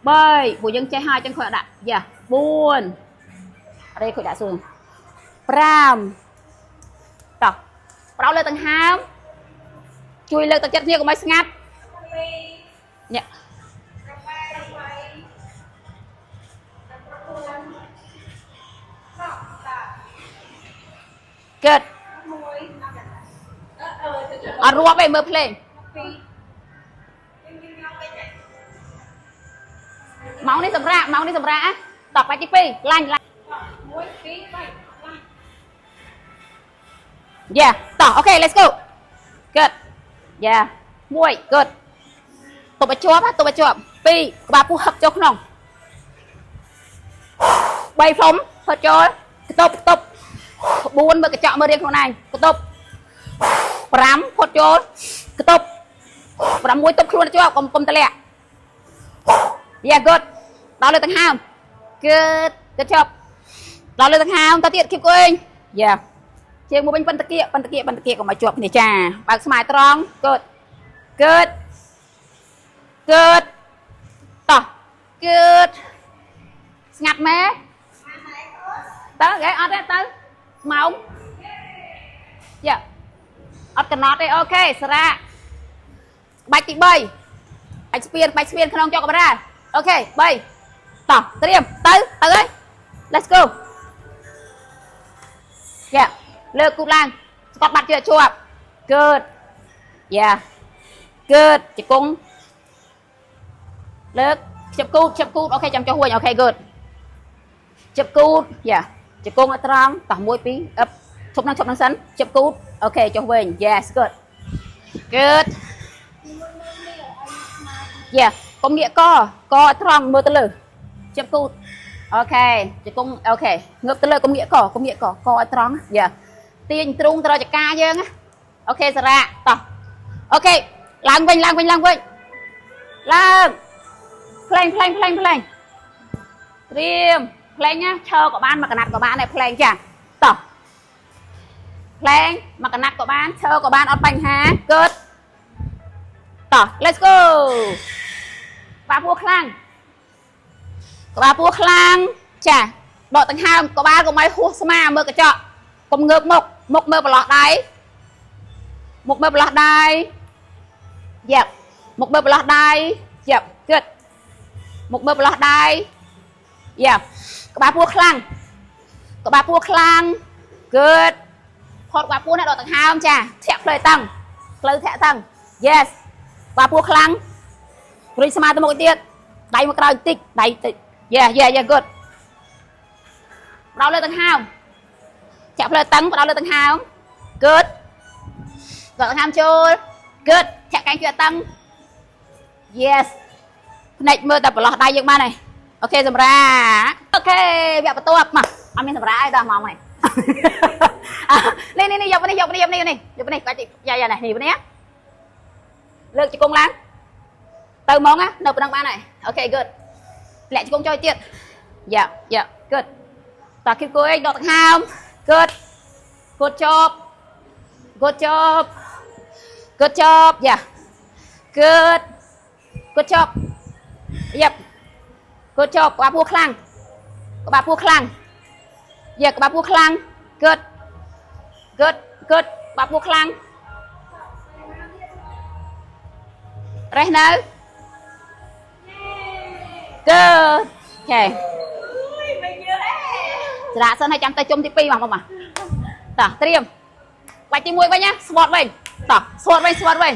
3 ពួកយើងចេះហើយចឹងខុសដាក់យ៉ា4អីខុសដាក់សួរ5តោះប្រោលើដង្ហើមជួយលើកទឹកចិត្តគ្នាកុំឲ្យស្ងាត់នេះកើតអត់រាប់ទេមើលភ្លេងម៉ោងនេះសម្រាប់តបបាច់ទី2ឡាញ់1 2 3យ៉ាតោះអូខេ let's go កើតយ៉ា1កើតទប់ឲ្យជាប់2ក្បាលពោះហឹកចូលក្នុង3ព្រំផុតចូលកតុប4មើលកញ្ចក់មើលរៀងខ្លួនឯងកតុប5ផុតចូលកតុប6ទប់ខ្លួនជាប់កុំតម្លាក់យ៉ាgoodដល់លើដង្ហើមgood ចប់ដល់លើដង្ហើមតទៀត keep going យ៉ាជើងមកវិញប៉ុន្តែកុំឲ្យជាប់គ្នាចាបើកស្មាយត្រង់ good តោះ good ស្ងាត់មែនតើគេអត់ទេទៅម៉ោងយ៉ាអត់កំណត់ទេអូខេសារ៉ាបាច់ទី3បាច់ស្ពានក្នុងចុកកាមេរ៉ាអូខេ3តោះត្រៀមទៅហើយ let's go យ៉ាលើកគូឡើងស្កត់បាត់ជឿជាប់ good យ៉ា good ជង្គង់លើកជិបគូតអូខេចាំចុះវិញអូខេ good ជិបគូតយ៉ាជង្គង់ឲ្យត្រង់តោះ1 2អឹបឈប់នឹងសិនជិបគូតអូខេចុះវិញ yes good យ៉ាកុំងាកកឲ្យត្រង់មើលទៅលើជិបគូតអូខេជង្គង់អូខេងើបទៅលើកុំងាកកឲ្យត្រង់យ៉ាទាញទ្រូងទៅរកចកាយើងអូខេសារ៉ាតោះអូខេឡើងវិញឡើងភ្លេងត្រៀមភ្លេងណាឈរក៏បានមកកណាត់ក៏បានដែរភ្លេងចាតោះភ្លេងមកកណាត់ក៏បានឈរក៏បានអត់បញ្ហាgoodតោះ let's go ក្បាលពោះខ្លាំងចាដកដង្ហើមក្បាលកុំឲ្យហួសស្មាមើលកញ្ចក់កុំងើបមុខមើលប្រឡោះដៃយ៉ាប់មុខមើលប្រឡោះដៃយ៉ាប់good មុខមើលប្រឡោះដៃយ៉ាក្បាលពោះខ្លាំង good ផុតក្បាលពោះនេះដកដង្ហើមចាធាក់ផ្លូវតាំងyes ក្បាលពោះខ្លាំងព្រុយស្មាទៅមុខទៀតដៃមកក្រោយតិចyeah good បដោលើដង្ហើមចាក់ផ្លូវតាំងបដោលើដង្ហើម good ដកដង្ហើមចូល good ធាក់កែងជឿតាំង yes ភ្នែកមើលតែប្រឡោះដៃយើងបានហើយអូខេសម្រាប់អូខេវគ្គបន្ទាប់មកអត់មានសម្រាប់អីដល់មកនេះនេះយកនេះគាត់យ៉ានេះនេះលើកជង្គង់ឡើងទៅហ្មងណានៅប៉ុណ្ណឹងបានហើយអូខេ good លាក់ជង្គង់ចូលទៀតយ៉ា good តោះ keep going ដកដង្ហើម good ចប់យ៉ា good ចប់យ៉ាប់good ចប់ក្បាលពោះខ្លាំងយ៉ាក្បាលពោះខ្លាំង good ក្បាលពោះខ្លាំងរេះនៅ good អូខេច្រាក់សិនហើយចាំទៅជុំទី2មកតោះត្រៀមបាច់ទី1វិញណាស្វត់វិញតោះស្វត់វិញ